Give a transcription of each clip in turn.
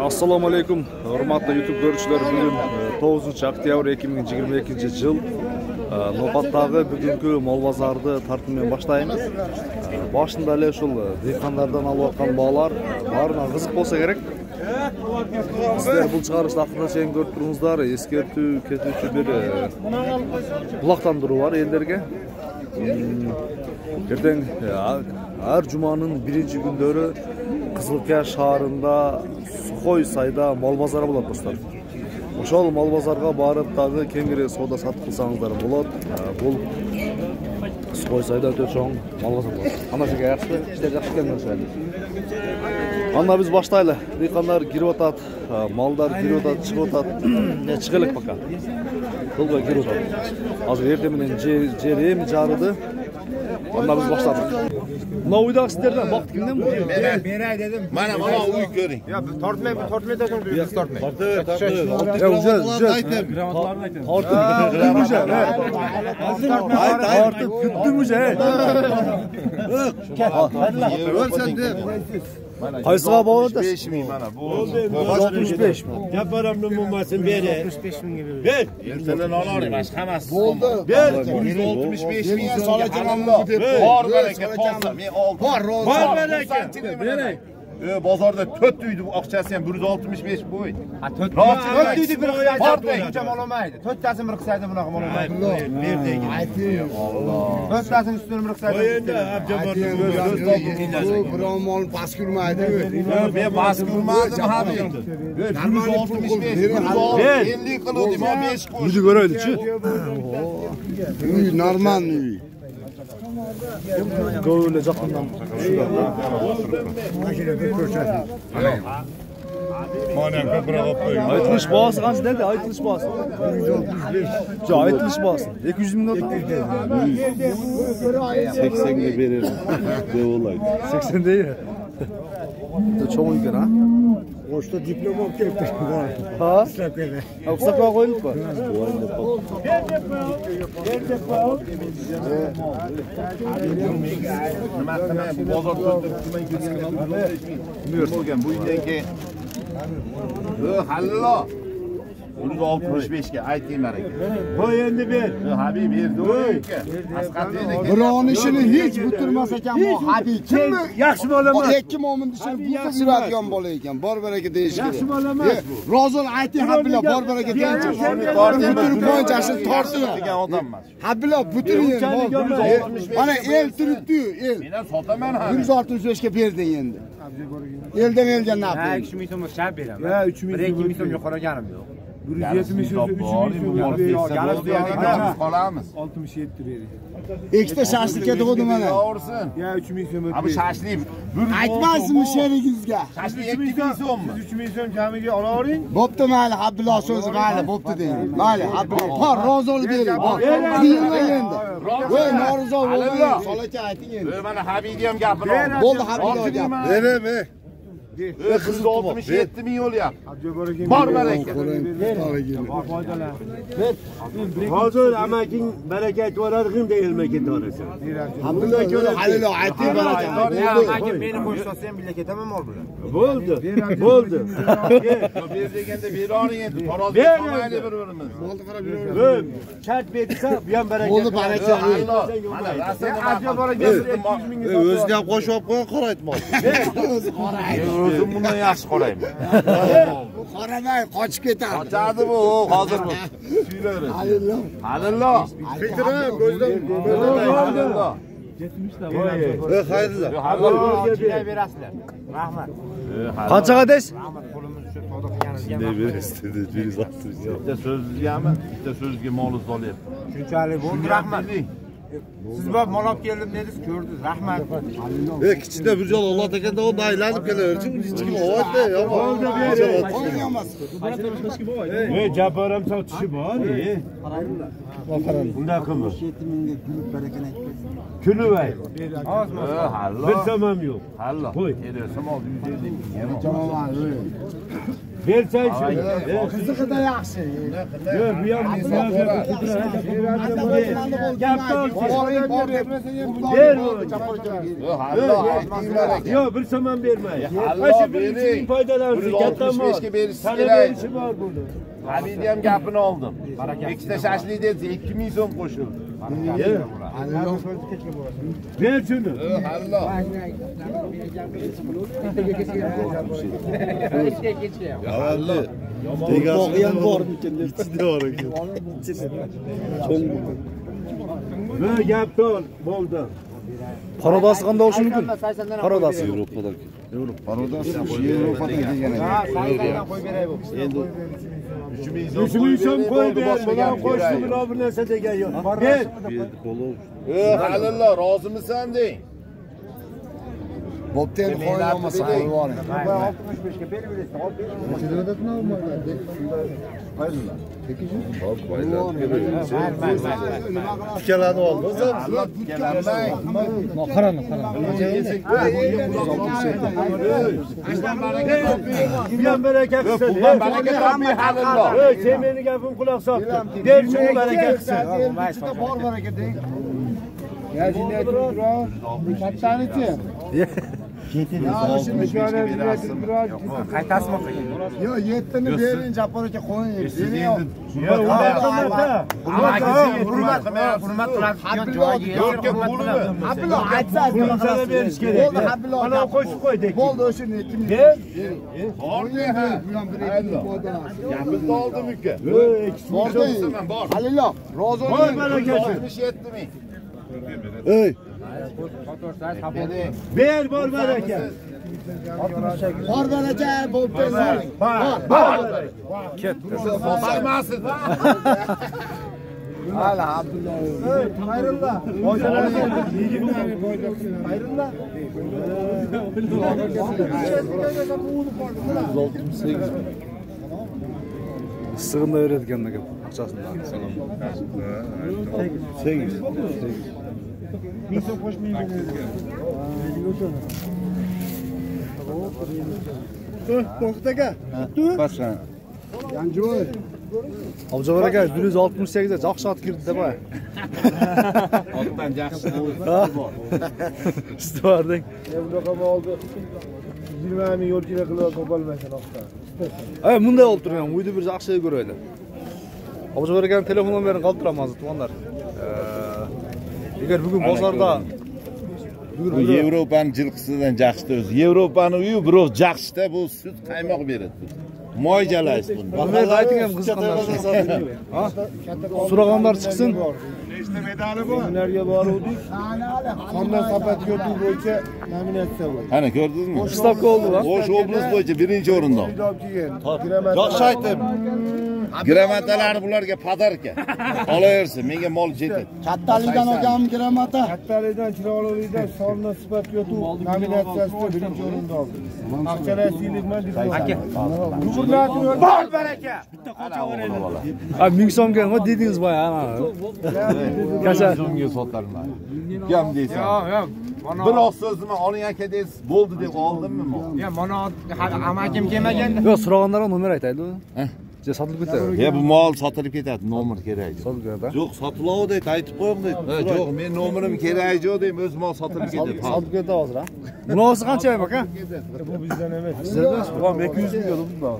Assalomu alaykum, hurmatli YouTube ko'ruvchilar. Bugun 9-oktyabr 2022-yil No'xatdagi bugungi mol bozorida tartibmen boshlaymiz. Boshida ele shul dehqonlardan olayotgan bog'lar barina qiziq bo'lsa kerak. Sizlar bu chiqarishda haqida sen ko'rib turibsizlar. Eskertuv, ketuvchi bir buloqtandirish var ellerge. Erteng her cumanın birinci günleri Kızılkaya şaharında Suxoy sayda mal bazarı bo'ladi dostlar. Oşol mal bazarga barıp dagı kengire soda satып kılsаңыздар болады. Бұл Suxoy sayda өтө чоң mal bazarı болады. Ана жерге yaxşı, иштер жакшы экен көрсөтөт. Анда биз баштайлы. Дыйкандар кирип атат, малдар кирип атат, чыгып атат. Не чыгылык пока. Долго кирип атат. Азыр эртең менен жер эми жарыды. Anda biz başladık. Buna uydak sizlerden baktı kimden bu? Beray dedim. Bana uy görün. Ya tortmay da sonra diyoruz tortmay. Ya güzel. Gramatlarını aytın. Artık güttüm müce. Öl sen de. Kaysığa bağlı da. 65 miyim bana? Bu 65 mi? Yaparamın bulmasın beri. 65 bin gibi. Ver. Yertenden alayım başka mas. Ver. 165 bin salacağım Allah. Var bereket olsa. Var bereket. Bereket. Bozorda 4 uydu bu akçası ham 165 boy. Ha 4 uydu bir qiyas hocam olamaydi. 4 tasini bir qisaydi bunaqa olamaydi. Berdegi. Aytdim. Allah. 4 tasini üstüne bir qisaydi. Endi abjamon biron mol bas kurmaydi. Men bas kurmadim abi. 165 50 qildim 5 qo'sh. Bizi göreydi-chi. Uy normal uy. Böyle yakından şurada. Aytılış bağısı kaç nerede? Aytılış bağısı. 165. Aytılış bağısı. 200 bin lira. 80'e verir. De olaydı. 80 değil. Çok uygun ha. Oşta diploma okuyup Ha? Kısakla koyduk mu? Bu yenge hallo 165 ga aytayım hareket. Qo'y endi ber. Habib berdi. Asqat dedi. Biron ishini hech bitirmas ekan bu Habib. Kim Yaxshi bo'lamas. ikki mo'min ishini buzib yuradigan bola ekan. Bor baraka deyish kerak. Yaxshi bo'lamas bu. Ro'zol ayting Habiblar bor baraka deyish. Bitirib qo'yinchasi tortdi. degan odammas. Habiblar bitiring. Mana el turibdi, el. Men sotaman ha. 165 ga berding endi. Eldan elga naf. 2 ming so'm shart beraman. Ya 3 ming 2 ming so'm yo'qolaganim yo'q. 170 so'm 3 ming so'm. Qolamiz. 67 beri. Ikkita shashlikka deg'di mana. To'g'risin. Ya 3 ming so'm. Abi shashlik. Aytmasmi sherigingizga? Shashlik 2 ming so'mmi? 3 ming so'm jamiga olavering. Bo'pti mayli Habiblar so'zi mayli bo'pti deng. Mayli Habiblar. Bor ro'zol bering. Bor. Deyinglar endi. Voy norizo bo'lmang. Solaka ayting endi. Mana Habibga ham gapirib. Bo'ldi Habiblar gap. Berame. 167 ming yo'lyapti. Bor baraka. Hozir amaking baraka aytvorarg'im deyilma ketaversan. Habiblar ko'ra halilo ayting baraka. Amakim meni qo'yib solsam billa ketaman mol bilan. Bo'ldi. Ber deganda beroning endi. Tarozga qo'ymaylik bir-birimiz. Bo'ldi qarab yuraver. Chart bersa bu ham baraka. Bo'ldi baraka. Mana rasululloh O'zini ham qo'shib qo'y, qaraytmoq. o'zim bundan yaxshi qorayman. Qaramay qochib ketadi. Qochadi bu hozir bu. Suylaveradi. Halillo. Fikrim ko'zdan Halillo. Xayrilla. Halillo. Berasizlar. Rahmat. Qanchaga deysiz? Rahmat qo'limiz shu savdo qilganingizga. Bitta so'zgami? Bitta so'zga molni solyapti. Shunchalik bo'ldi, rahmat. Siz bor mol olib keldim dedingiz, ko'rdingiz. Rahmat. Kichkina bir joy Alloh tekanda onda aylanib kelaverchi. Kichkina ovotda yo. Bo'ldi ber. Ey, japaram sotishi bor. Bunday qilma. 7 mingga kulib barakani aytib. Kulib ay. Hallo. Bir tamam yo'q. Hallo. Qo'y. Kelaversam 150 ming. Tamam. Versene şunu. Kızıqı da yaxshi. Yok, bu ham Yok, bir saman bermaydi. Allah bering. Foydalansın, kattami. 165 ga berish Sana kerak. berishi bor buni. Hamid ham gapini oldim. Ikkita shashlik dedi, 2000 so'm qo'shildi. Ver şunu. Hallo. Avalli. Tegasi ham bormikin deb. İçinde var ekan. Böyle gap ol, bo'ldi. Parodasi qanday bo'lishi mumkin? Parodasi. Yevropadan. Parodasi Yevropada degan ekan. Endi 3000 so'm qo'y ber. Xudo qo'shdi biror bir narsa degan yo'q. Ber. Halillo, rozimisan deng. Bo'pti endi qo'yib olmasa qo'yib oling. 65 ga berib ikkalani oldi. Bilan baraka qilsin. Bundan baraka topmay Halillo. Ey, sen meni gapim quloq sol. Der shuni baraka qilsin. Bor baraka deng. Yajinga turibro. Kattanichi. Qaytasmi? Yo, 7ni bering, Japon aka qo'ying. Hurmat qiladi. Yo'qka pulimi? Abdulla aytsa, Pulini berish kerak. bo'ldi, Abdulla. Mana qo'shib qo'ydik. Bo'ldi, o'shani 2000. Bormi ha? Gapimizni oldim uka. Bordi. Bor. Halillo, rozi Bor bo'ling. barakasi. 67 ming. Ey, Ber bor baraka. Bor baraka, bo'pti. Bor. Bosarmasiz. Hala Abdulla. Hayrullah. Hayrullah. 168. Issig'ini beradigan ekan aqchasini. 8. To'xtaga. Pasan. Yanjoy. Abjabor aka 168 ga yaxshi ot kirdi deb. Otdan yaxshi bor. Istovarding. Bunaqa oldi. 20 ming yo'l kira qilib topolmaysan oqda. Ay, bunday olib turgan. Uyda bir yaxshi ko'raylik. Abjabor akaning telefon nomerini qoldiramiz hozir tuvanlar. Agar bugun bozorda Bu Yevropaning jilqisidan jaxshida o'zi. Yevropaning uyi biroq jaxshida bu sut qaymoq beradi. Moyjalaysiz buni. Bunday ayting ham qiziqqanlar. Ha? So'raganlar chiqsin. Nechta medali bor? Ularga boruvdik. Qondan sapat yo'tuv bo'yicha nominatsiya bo'ldi. Qani ko'rdingizmi? Stavka oldi va O'sh oblast bo'yicha birinchi o'rinda. Yaxshi aytdim. Gramatalarni bularga padarka. Olaversin, menga mol yetadi. Kattalidan olganmi gramata? Kattalikdan chiroqlilikdan sonli sifat yo'tuv nominatsiyasida birinchi o'rinda oldi. Aqchalar siylikman diplom. Gubernator bor baraka. Bitta qocha o'raydi. Ha, 1000 so'mga nima dedingiz boya ana? Kasal. So'mga sotarman. Gam deysan. Yo'q. Bir oq so'zni oling aka deysiz, bo'ldi deb oldimmi men? Ya mana amakim kelmaganda. Yo'q, so'raganlarga nomer aytaydi. Sotilib ketadi. Ya bu mol sotilib ketadi, nomer kerak. Sotilib ketadi. Yo'q, sotilov deydi, aytib qo'ying deydi. Yo'q, men nomerim kerak yo'q deyman, o'z mol sotilib ketadi. Sotilib ketadi hozir, ha? Bunosi qancha aka? Bu bizdan emas. Sizdan bu 200 ming bunda.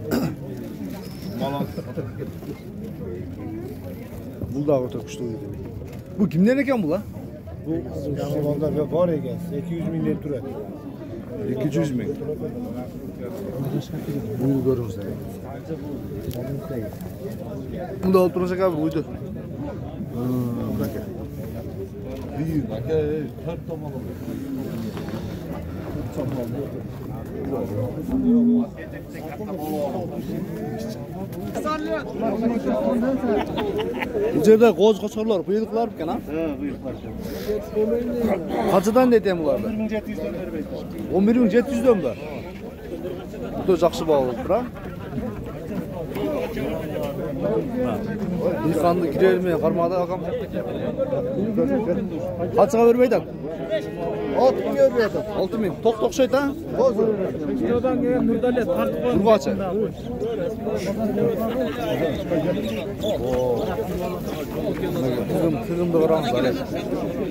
Bunda o'ta kuchli. Bu kimdan ekan bular? Bu Yamag'onda bor ekan, 200 ming deb turadi. 200 ming. Buyurib ko'ramiz. Bunda olib tursa aka buydu. Aka. Büyük aka, 4 tomon. Bu yerda qo'z qo'chqorlar quyuqlar ekan, ha? Ha, buyurlar. Qanchadan deyapman bularda? 11700 dan berib. 11700 dan bor. Bu yaxshi bog'liqdir, ha? Yıkandı girer mi? Karmada akam. Kaçığa vermeydi? 6 bin verdim. 6 bin. Tok şeydi ha? Kilodan gelen Nurdalet tartıp var. Kurbaça. Kızım da varamız var.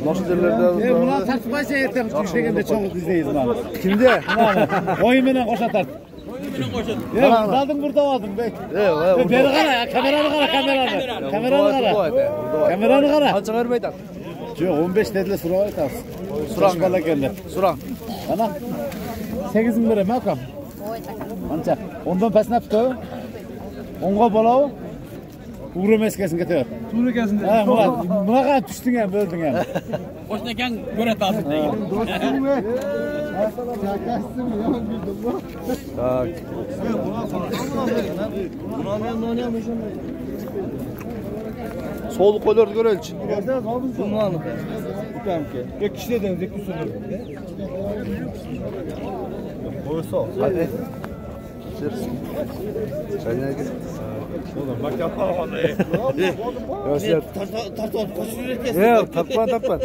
Nasıl derlerde? Buna tartışmaysa yeter. Düşegende çok izleyiz lan. Kimde? Oyunla koşa tart. Ya kaldın burada vardın be. Beni kara ya, kameranı kara, kameranı. Kameranı kara. Kameranı kara. Kaçığa vermeydi? Yok 15 dediler sura aytas. Suran Bala geldi. Suran. Ana. 8 bin lira mı akam? Anca. Ondan pes ne yaptı? Onga bala. Uğru meskesin getir. Uğru gelsin. Ha Murat. Buna kadar düştün ya, böldün ya. Hoşneken göre tasdik değil. Tak. Soğuk koyuyordu görelç. Bunu anladım. Bir kişi de denecek bir soru. Hadi. Çırız. Sen ne git? Oğlum bak yapma onu. Göster. Yok tapma.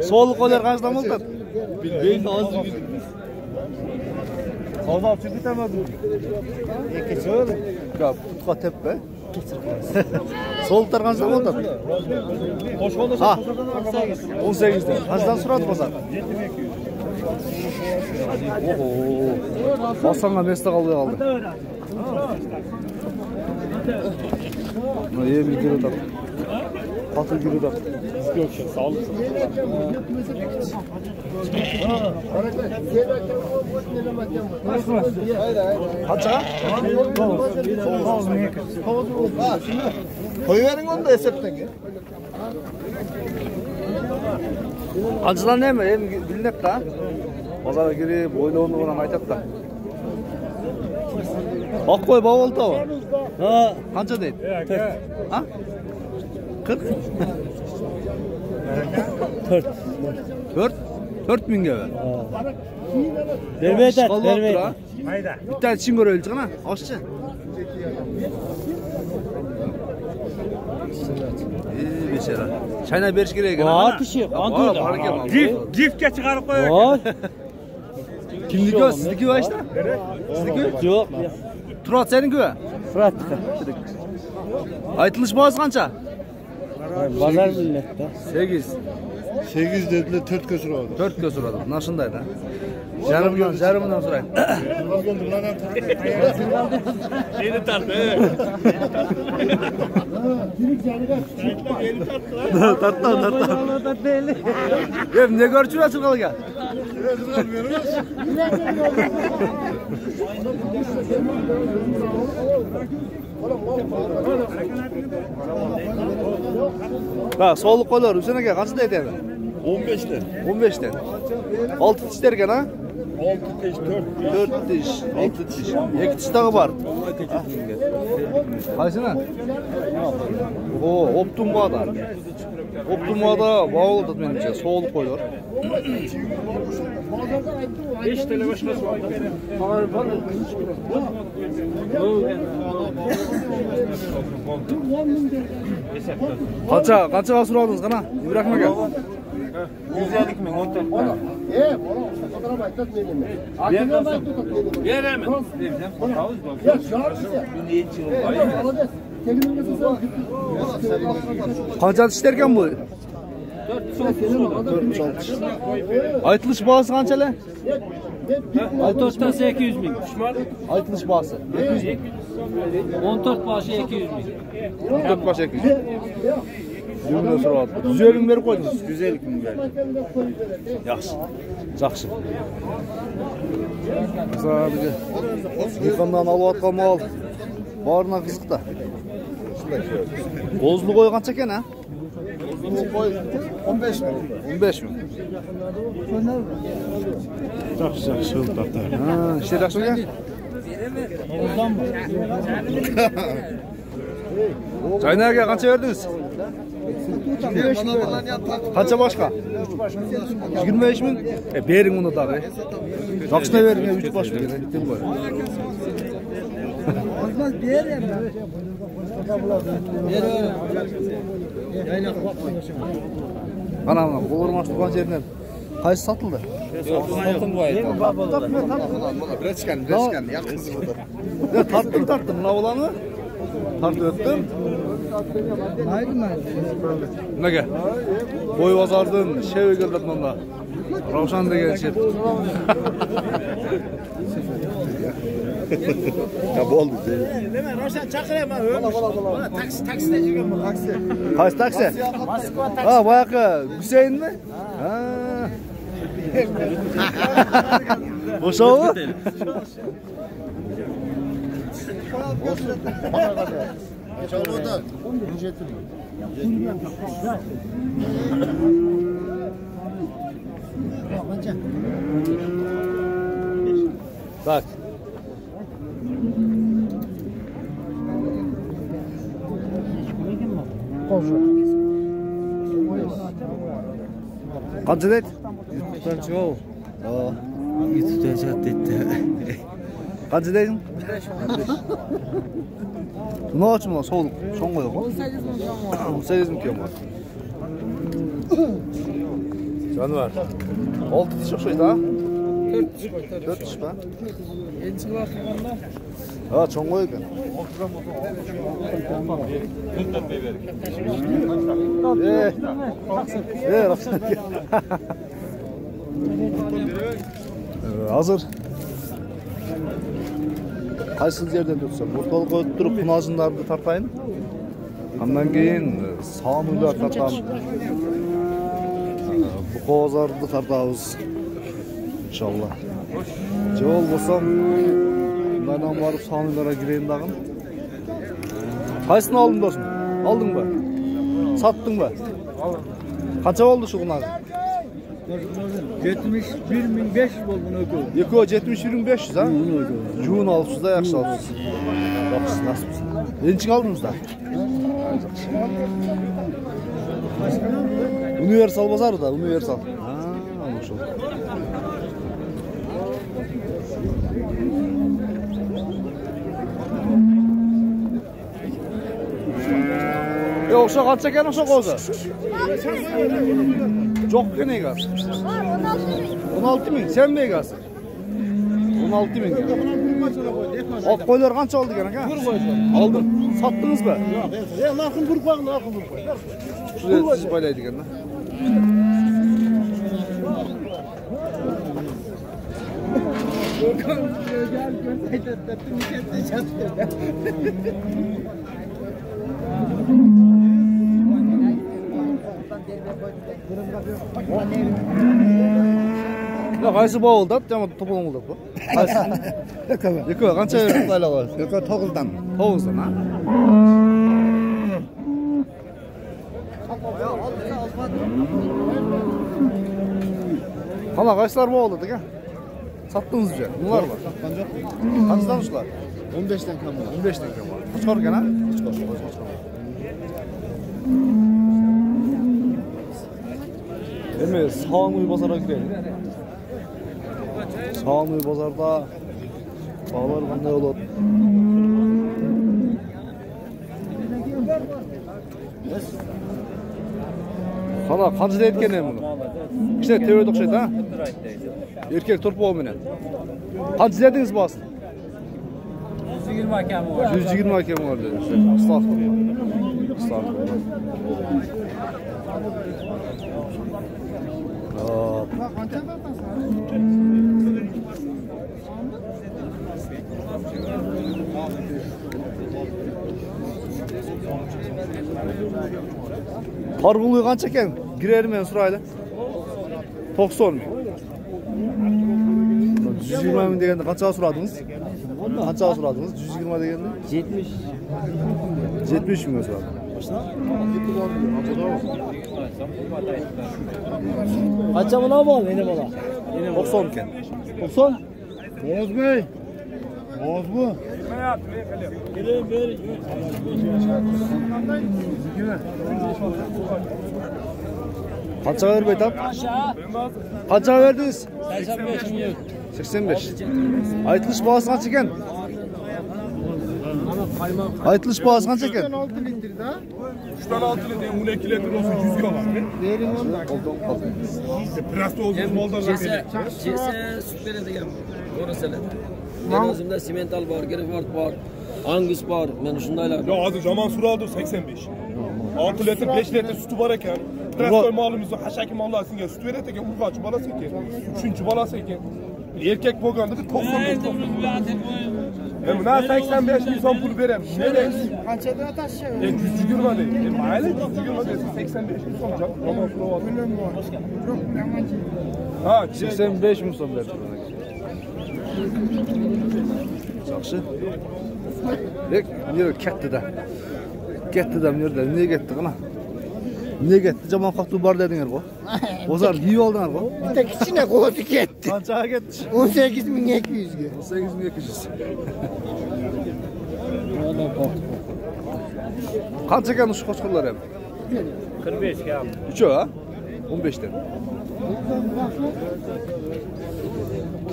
Soğuk koyuyor kaçtan oldu? Bilmeyin ağzı bir. Kazal çıktı tamam. Geçiyor. Ya tutka tepe. Soğuk tarkançtan oldu. Hoş oldu. Ha. 18'de. Kaçtan surat bozar? Oho. Basanga mesle kaldı. Ne yem gidiyor da. Patı giriyor da. Yok sağ olun. Kaça? Koyuverin onu da hesaptan ya. Kaçılan ne mi? Hem bilinek da. Pazara girip oyunu falan aytat da. Bak koy bavul da var. Ha, kança değil? Ha? 40? 4 bin gibi. Vermeyet. Hayda. Bir tane çingor öldü ama aşçı. İyi bir şeyler. Çayına beriş gerek. Atışı. Gifte çıkarıp koyuyor. Kimdiki o? Sizdeki o işte? Sizdeki o? Yok. Turat senin güve? Fırat. Aytılış boğaz kança? Pazar millette. 8. 8 dediler 4 kösür oldu. 4 göz uradı. Naşındaydı. Yarımından sorayım. Yeni tartı. Tartta. Hem ne görçür açıl kalı gel. Bak soğuk kolor. Üstüne gel. Kaçta yeterli? 15'te. 15'ten. 6 diş derken ha? 6 diş 4 diş. 6 diş. 2 diş daha var. Kaysına? Oo, optum bağda. Optum bağda bağ oldu benimce. Soğuk koyuyor. 5 TL başkası var. Kaça basur aldınız kana? İbrahim'e gel. 150 mi? 10 TL. Fotoğraf aytat vereyim. Veremem. Ya şarjı. Kaça diş derken bu? 4 Aytılış bağısı kançalı? Aytos'tan 800 bin. Aytılış bağısı. 14 başı 200 bin. 4 baş 200. Düğünü sıra aldı. 150 bin beri koydunuz. 150 bin verdi. Yaxşı. Yaxşı. Sadece yıkandan alıp atkan mal. Barına kızık da. Bozlu koy kança eken ha? Koy 15 bin. 15 bin. Yaxşı oldu tartı. Ha, işte yaxşı gel. Ondan mı? Çaynerge kança verdiniz? Kança başka? 25 bin? Verin onu da be. Yaxşına verin ya 3 baş verin. Gittim böyle. Ana bolormaş turgan jerinden qaysı satıldı? Bileçken, yakın. Ya tarttım mına olanı. Tartıp öttüm. Nege? Boy bazardın şevi geldim onda. Ravşan degen şef. Ya boldu. Qaysı taksi? Ha, bayaqı Hüseyin mi? Ha. Boşağı? Bak. Qancha deydi? YouTube'dan chiqov. YouTube'dan chiqib deydi. Qancha deyding? 15. Nima uchun bu sovuq? So'ngga yo'q. 18 ming kim bor. Jonivor. 6 tish o'xshaydi, ha? 4 tish mi? Endi chiqib qilganda Ha, cho'ng'oy ekan. Rahmat. Hazır. Qaysi yerden tutsam? O'rtalıqqa o'tib turib, qunajinlarni tartayın. Ondan keyin sağımıyla tartam. Bu qozarni tartamiz. İnşallah. Jol bo'lsam, bundan barib sağımıylara gireyin dag'in. Qaysini olding do'stim? Oldingmi? Satdingmi? Qancha bo'ldi shu qunaj? 71.500 bo'ldi buni o'ku. Yeko 71.500 ha? Jun olibsiz da, yaxshi olibsiz. Yaxshi, nasib. Nechi oldingiz da? Universal bozorida, universal. Ha, ana shu. O'sha qancha ekan o'sha qo'zi? Çok ne gaz? 16 bin. Sen mi gaz? 16 bin. Ot koylar kança oldu gene ha? Aldım. Sattınız mı? Ya nakın burpaq, nakın burpaq. Şuraya siz paylaydı gene. Ya qaysi boğuldu? Jama to'polon bo'ldi bu. Qaysi? Yeko, qancha payla qo'yasiz? Yeko 9'dan. 9'dan ha? Hala qaysilar boğuldu degan? Sattınız mı? Bunlar var. Kaçtan uçlar? 15'ten kam var. 15'ten kam var. Uçkor gene? Uçkor. Demek Sağımı pazara girelim. Sağımı pazarda bağlar qanday olur? Hala qancha deydi ekan bunu? İşte tevede o'xshaydi ha? Erkek turpoq menen. Qancha dedingiz basin? 120 akam var. 120 akam var dedi. Estağfurullah. Estağfurullah. Karbuluğu qancha ekan? Girerim men surayli. 90 ming. 120 ming degende qanchaga suradingiz? Qanchaga suradingiz? 120 degende? 70. 70 mingga suradim. Qancha buna bol, meni bola. 90 ekan. 90. Boz bey. Boz bu. Qanchaga berib aytap? Qanchaga berdingiz? 85 ming. 85. Aytilish bahası qancha ekan? Aytılış bağısı qancha ekan? 6 litr da. 3'ten 6 litre, 12 litre olsa 100 kalan. Verin onda. Biraz da olsun moldan Cese süt veradigan ko'rasalar. Men o'zimda Simental bor, Grefort bor, Angus bor. Men shundaylar. Ya hozir zaman suraldi 85. 6 litre 5 litre sütü var ekan. Trastoy malımızda haşaki mallasınga süt veradi ekan, urg'och bolasi ekan. 3-chi bolasi ekan. Erkak bo'lganda 95. Buna 85 ming so'm pul beraman. Ne deysiz? Qanchadan tashlayapti? 120 deydi. Mayli 120 desa 85 ming so'm javob surayapti. Ha, 85 ming so'm berdi. Yaxshi. Lek, yer kattida. Kattida bu yerda nega ketdi qana? Nega ketdi? Jamon qaqtu bor dedinglar-ku. Bozor yeyib oldinglar-ku. Bitta kichkina qo'zi ketdi. Qanchaga ketdi? 18200 ga. 18200. Qancha ekan shu qo'chqorlar ham? 45 kam. 3 ha? 15 dan.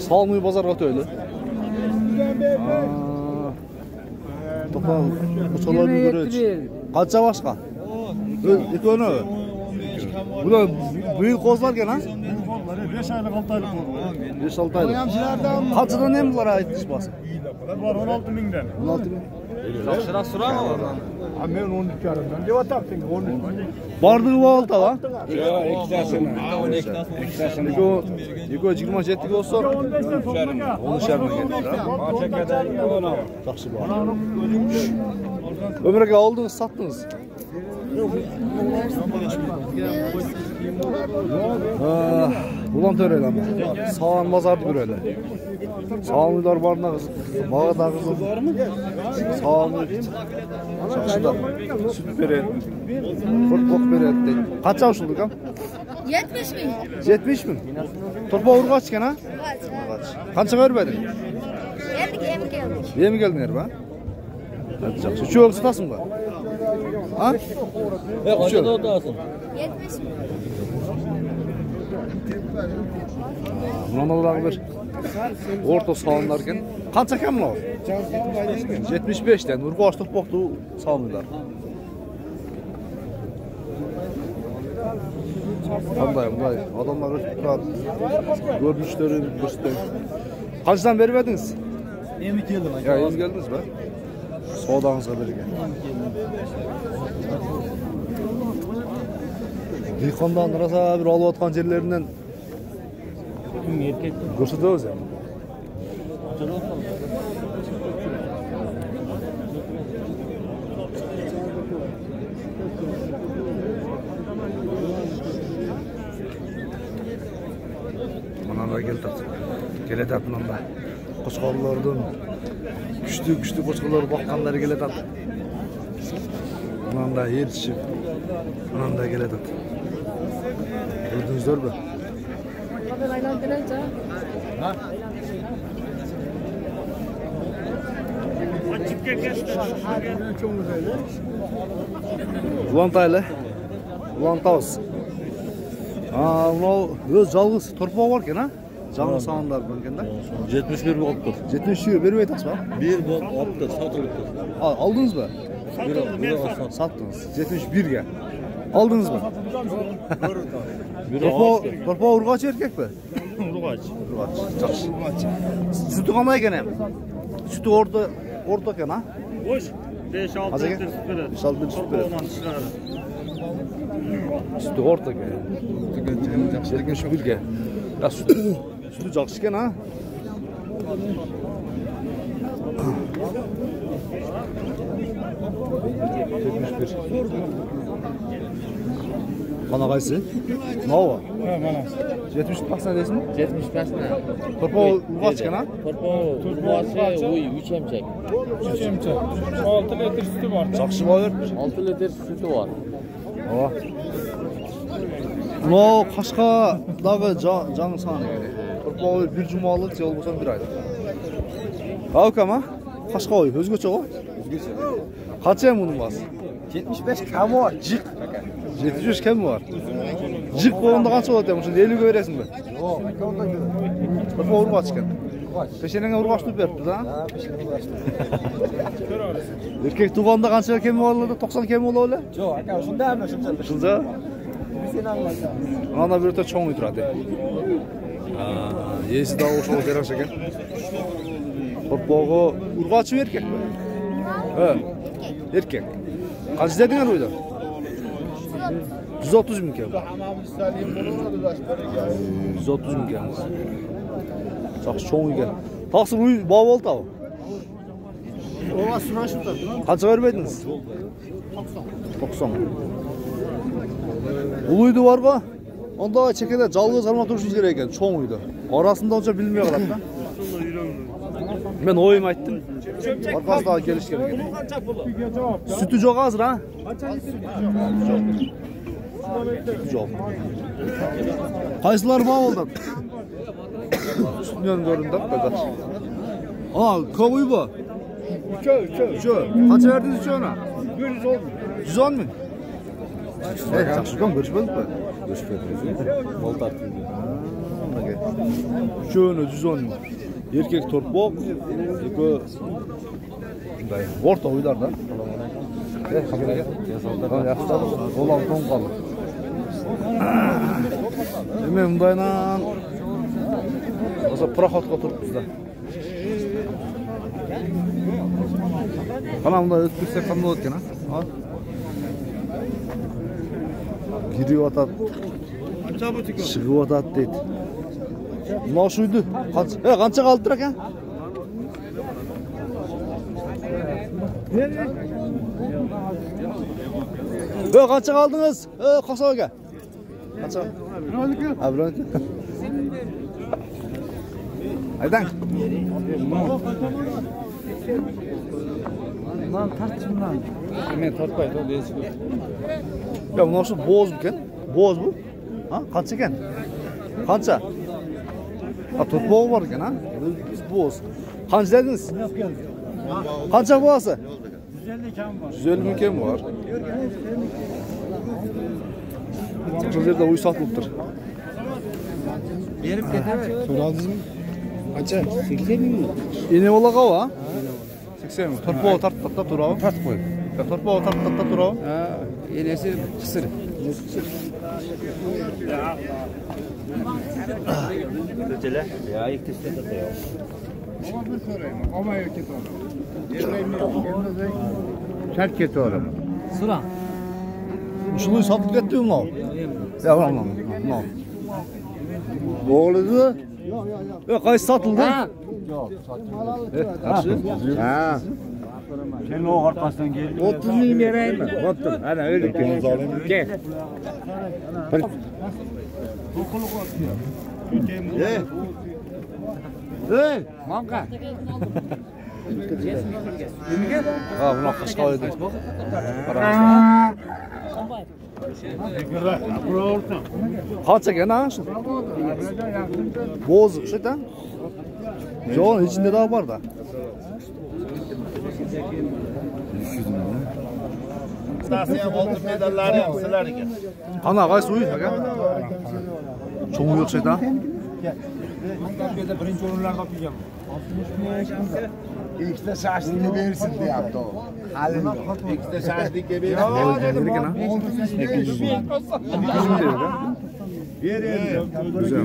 Salmıy bozorga o'tayli. To'qol qo'chqorlarni ko'rib. Qancha boshqa? Ekoni. Bular bu yil qo'zlargan ha? 5 oylik 6 oylik bo'ldi. 5-6 oylik. Qanchadan ham bular aytish bo'lsa? Var 16 mingdan. 16 ming. Yaxshiroq so'rama. Ha men 12,5dan deyotyaptim. 13. Bardığı bu olta va? Yo, ikkitasini. Ha, 12tasini. Eko 27 ga olsa 10 şerme geldi. Machakada ona. Yaxshi bor. Ömürge aldınız, sattınız. Ulan töreyle ama. Sağan mazardı bir öyle. Sağanlılar barına kızı. Bağı da kızı. Sağanlı. Çarşıda. Süt beret. Fırtbok beret değil. Kaç avuşulduk ha? 70 bin. 70 bin. Torba uğur kaç iken ha? Kaç. Kança vermedin? Yemi geldik. Yemi geldin herbe? Hadi canım. Şu yolu tutasın mı? Ha? Kaçta otasın? 70 bin. Bunlar bir orta sağınlarken kança kem var? 75'ten Urgaç Topoktu sağınlar. Qanday adamlar turadi. Görmüşleri göster. Qanchadan bermediniz? Endi keldim. Ya, endi keldingiz be. Savdangizga bergan. Dehqondan rosa bir olayotgan yerlaridan ko'rsatamiz ham. Mana keladi bundan. Qo'chqorlardan kuchli qo'chqorlar boqqanlari keladi. Bundan yetishib, bundan keladi. Gördünüzlermi? Ulantaylı. Ulantavuz. Bu öz жалгыз torpa varken ha? Canlı sağınlar bölgende. 71 oldu. 71 verip aytasın ha? 1 oldu, satıldı. Aldınız mı? Bir sattınız. 71 ge. Aldınız mı? Torpa urgaç erkek mi? Urgaç. Yaxshi. Sütü qanday ekan ham? Sütü orta ekan ha? Boş. 5-6 litre süt beradi. 5-6 litre süt beradi. Sütü orta ekan. 71 ge. Ya sütü yaxshi ekan ha? Bana qaysi? Nova. Ha, mana. 70 pasna deysizmi? 70 pasna. Torpa urgaç ekan ha? Torpa uy 3 emchak. 3 emchak. 6 litr sütü var. Yaxshi bo'lar. 6 litr sütü var. Ha. No, Qashqadagi jon soni kerak. Torpa bir jumalık yol bo'lsa bir oyda. Ha, ukam ha? Qashqoy o'zgacha o? O'zgacha. Qancha ham uning bas? 75 kam var. Jiq. 700 kam var. Jiq bo'lganda qancha bo'ladi ham? Shunda 50 ga berasizmi? Yo'q, akonda. Torpa urgaç ekan. Peşenenge urgaç tutup beripti da. Erkek tuganda kança kemi boladi? 90 kemi bolabı? Yo'q, aka, shundami, shuncha. Shuncha? Sen anlaysan. Ana bir öte çoğun turadi. Yesi da oşo kerak ekan. Torpoğu urgaç mı erkek mi? He. Erkek. Kaç dedin oyda? 130 bin kemi. 130 bin kemi. Жақсы çoğun ekan. Taqsir uy baba oldu abi. Ola suraşıp da. Qancha vermediniz? 90. Bul uydu var-ku? Onda chekede жалгыз qarmaq turishimiz kerak ekan, çoğun uydu. Arasında onca bilmey qaladi da. Men oyum aytdim. Orqasida kelish kerak ekan. Sütü yo'q hozir, ha? Yo'q. Qaysilar baba oldu? Üstünden göründü kadar. Aa, kovuy bu. Üçü. Kaç verdiniz üçü ona? 110. 110 mu? Evet, жақсы görüşmedik mi? Görüşmedik. Bol tartıldı. Üçü 110 mu? Erkek torpok, iki orta uylar da. Yaxşı. Olan ton qalır. Hemen bundayla Osa proxotga turibmiz-da. Qana bunda o'tkizsak qanday bo'lar ekan, ha? Giryapti. Chiqyapti deydi. Noshuydi. Qancha qoldi ekan? Qancha qoldingiz? Qo'sa aka. Qancha? Abroniki. Aydan. Lan tartışımdan. Men tortmaydi, o bezgi. Ya bu nasıl boz ekan? Boz bu. Ha? Qancha ekan? Qancha? Ha, torpoq bor ekan, ha? Biz boz. Qancha dediniz? Qancha bo'lsa? 150 kam bor. 150 ming kam bor. Bu yerda uy sotilibdir. Berib ketaver. So'radingizmi? Qancha? 80 ming. Ene olaqa va? 80 ming. Torpoq tartibda turadi. Tartib qo'y. Ya torpoq tartibda turadi. Ha, enesi qisir. Kötüle. Ya ilk testi de yok. Şart ketorim. Sıra. Şunu satib ketdimi bu? Ya, mana. Bo'ldi? Yo'q, qaysi sotildi? Yo'q, Yaxshi. Ha. Sen o orqasidan keldi. 30 ming beraymi? Bo'pti. Ana o'ylab kel. Ey, manqa. Ha, buni qashqa edi. Qancha ekan ha? Bo'z o'sha-da. Yo'q, ichida da bor-da. Stasiya oltin medallari ham sizlar ekan. Ana qaysi uy aka? Cho'ng o'xshaydi. Birinchi o'rinlarda olib kelgan. Ikkita shashlikni bersin deyapti u. Hali Ikkita shashlikka ber. Dedim ekan ha. 200 ming dedi. Güzel.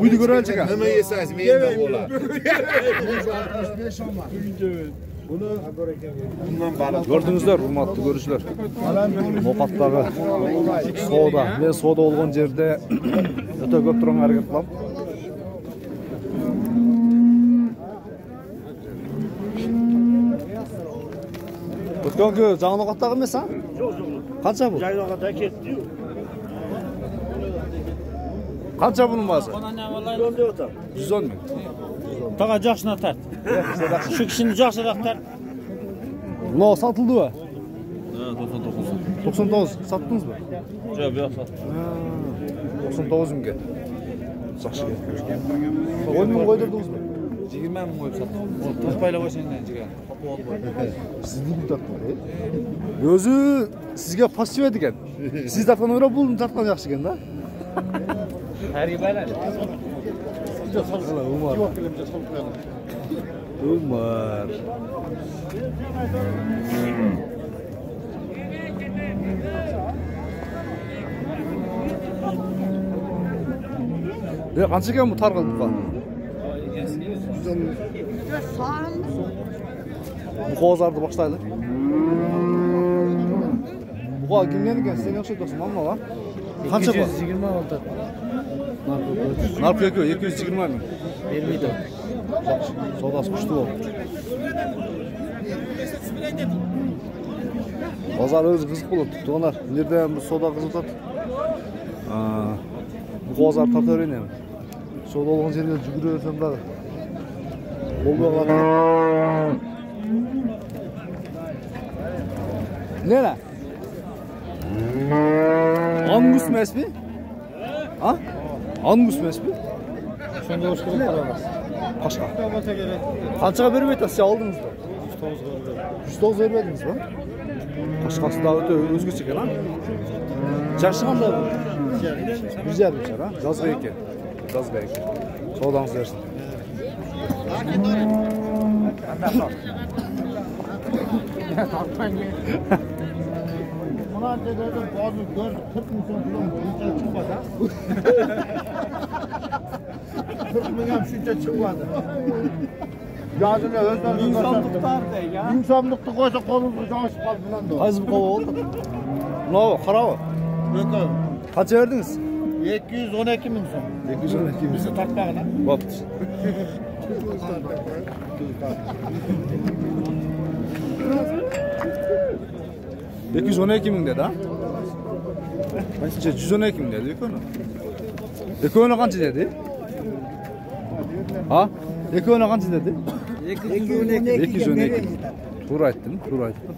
Uydu görəl çəkə. Nima yesangiz menga bo'lar. Bundan baliq. Gördünüzler, hurmatlı görüşler. Noqatdağı soda. Men soda olğan yerde ötə köp turan hərəkət qılam. Ötkənki жаңы noqatdağı emas ha? Qancha bu? Жаңы noqatdağı ketdi. Qancha bunun bazı? 110 110 ming. Taqa жақшына тарт. Şu kişini жақшырақ тарт. No satıldı mı? 99. 99 sattınız mı? Жоқ, bu yoq sat. 99 mingə. Yaxşı. 10 ming qoydurdunuz mu? 20 ming qo'yib sotdim. To'payla o'shandan chiqadi. Sizni bu tartmadi. O'zi sizga pasiv ekan. Siz tartgan o'ra bu tartgan yaxshi ekanda. Harga bayladi. Umar. Ya qancha ekan bu tarqal buqa? Bu bozorni boshlaylik. Buqa kimdan ekan? Sen yaxshi aytasiz, mana va. Qancha bu? 226. Narx yo'q, 220 ming. Bermaydi. Yaxshi, savdosi kuchli bo'ldi. Bozor o'zi qiziq bo'libdi, to'g'rilar. Nerda ham bu savdo qiziq turibdi. Bu bozor tartaveraymi? Savdo olgan yerga yuguraversam da. Bo'lmayapti. Nera? Angus emasmi? Ha? Angus emasmi? Shunga o'sh kerak qilamiz. Qashqa. Qanchaga berib aytasiz, oldingizda? 109 bermadingizmi? Qashqasida o'ta o'zgacha ekan, ha? Yaxshi qanday bu? 150 ha? Yozga ekan. Yozga ekan. Savdangiz bersin. Buna dedi bazı gör 40 milyon falan şuncha chiqadi. 40 milyon shuncha chiqadi. Yozini o'zlari insonlikda ekan. Insonlikda qo'ysa qo'limiz joyib qoldi. Qaysi bu qova oldi? No, qaravo. Yo'q. Qancha berdingiz? 212 ming so'm. 212 ming. Taqpag'ida. Bo'pti. Peki 112 ming dedi ha? Qancha 112 ming dedi ekoni. Ekoni qancha dedi? Ha? Ekoni qancha dedi? 212. 212. To'g'ri aytdim, to'g'ri aytdim.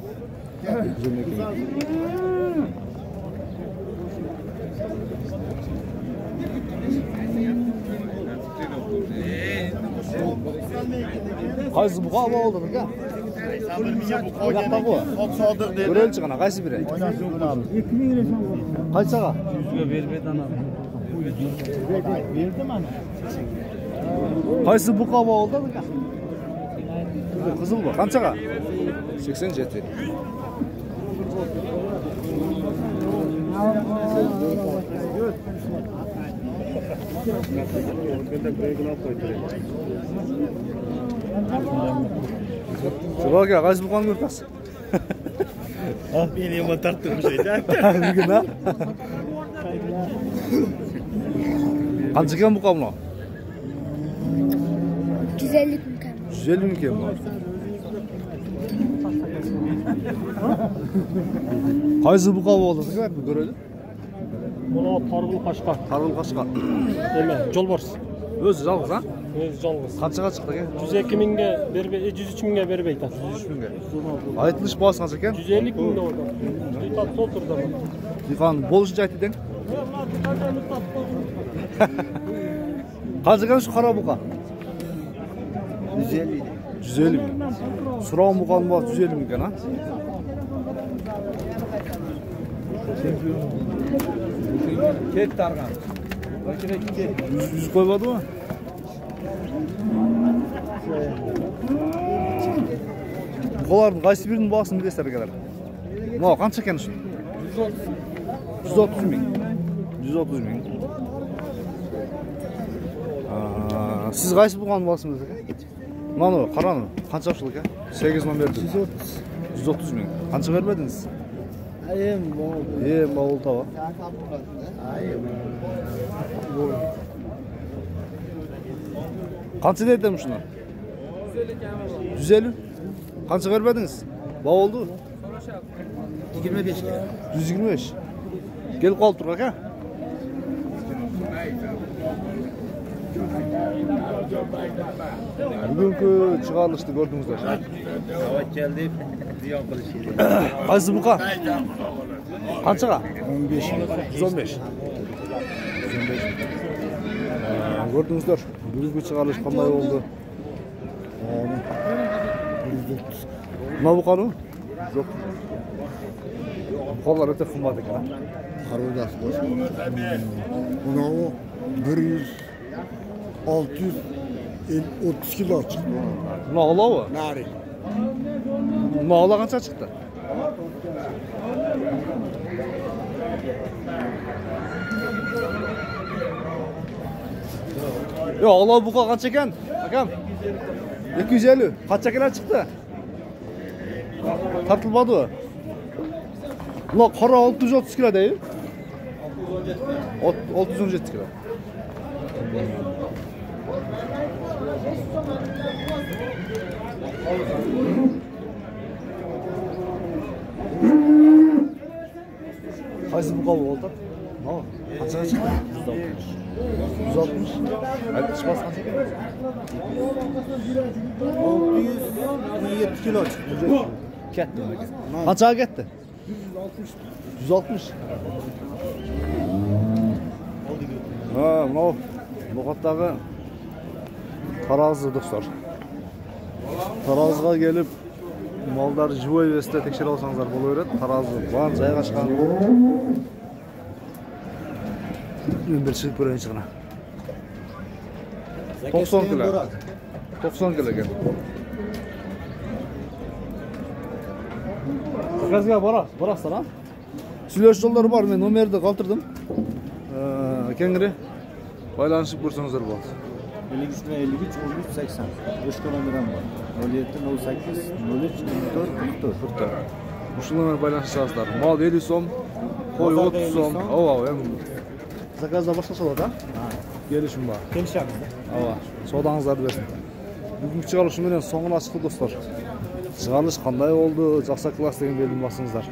212 ming. Qaysi buqa oldi aka? Yoqda bu. Sodiq dedi. Ko'raylik qana, qaysi biri? Qanchaga? 100 ga bermaydi ana. Berdi mana. Qaysi buqa oldi aka? Qizil bu. Qanchaga? 87. Şuraya qaysi buqani ko'rtasiz? Meni yomon torttirmish ayta. Nima? Qancha ekan buqa buni? 150 ming. 150 ming ekan bu. Qaysi buqa bo'ldi? Ko'raylik. Buni Targ'ul Qashqa. Targ'ul Qashqa. Nima? Jolbors. O'zi yolg'iz ha? O'zi yolg'iz. Qanchaga chiqdi ekan? 102 mingga berib, 103 mingga berib aytadi. 103 mingga. Aytilish bahosi qancha ekan? 150 mingda o'rda. Aytadi to'ltirdi. Dehqon bo'lishini aytding. Qancha ekan shu qora buqa? 150. 150 ming. Suron buqani bor 150 ming ekan ha? Ket targan. Yüz koymadı mı? Kolardım, qaysi birinin bağısını destere kadar. No, qancha ekan shu? 130 ming. 130 ming. Siz qaysi buqani bağısınız ekan? Mana, qarani, qancha oshli ekan? 8 non berdim. 130 ming. Qancha bermediniz? Ma'ul tava. Qancha dedim shuni? 150. Qancha bermadingiz? Va oldu. 25 ga. 125. Kelib qolib tur aka. Bugungi chiqarilishni ko'rdingizlar. Davat keldi, ziyon qilishdi. Qaysi buqa? Qanchaga? 15. 115. Ko'rdingizlar. Bugungi chiqarilish qanday bo'ldi? Nima buqani? Yo'q. Buqalar o'ta qimmat ekan. Qarovdas bosh. Unavi 100 630 kilo çıktı. Buna ola mı? Nari. Buna ola kança çıktı? Yo, ola buka kança eken? Akam. 250. Kança keler çıktı? Tartılmadı o. Buna kara 630 kilo değil. 617 kilo. Qaysi buqa oldu? Ne? Kaça çıktı? 160. Hadi çıkmaz kaça geldi? 627 kilo çıktı. Ketdi. Kaça ketdi? 160. Ha, bu No'g'atdagi tarozi do'stlar. Taroziga kelib mallar живой весте tekshirib olsangizlar bo'laveradi. Tarozi bor joylashgan. Men bir chiqib ko'rayinchi qana. 90 kilo. 90 kilo ekan. Qog'ozga borasizlar ha? Сөйлеш жолдары бар, мен номерді қалтырдым. Кеңірі байланышып көрсеңіздер болады. 53 13 80. Başka numaram var. 07 08 03 44. Ушулармен байланышасыздар. Мал 50 сом, қой 30 сом. Ооба, эми заказда башкача болот, а? Келишим бар. Келишемиz. Ооба, соодаңыздарды берсин. Бүгүнкү чыгарылыш менен соңуна чыкты достор. Чыгарылыш кандай болду? Жакшы класс деген белгилеп басыңыздар.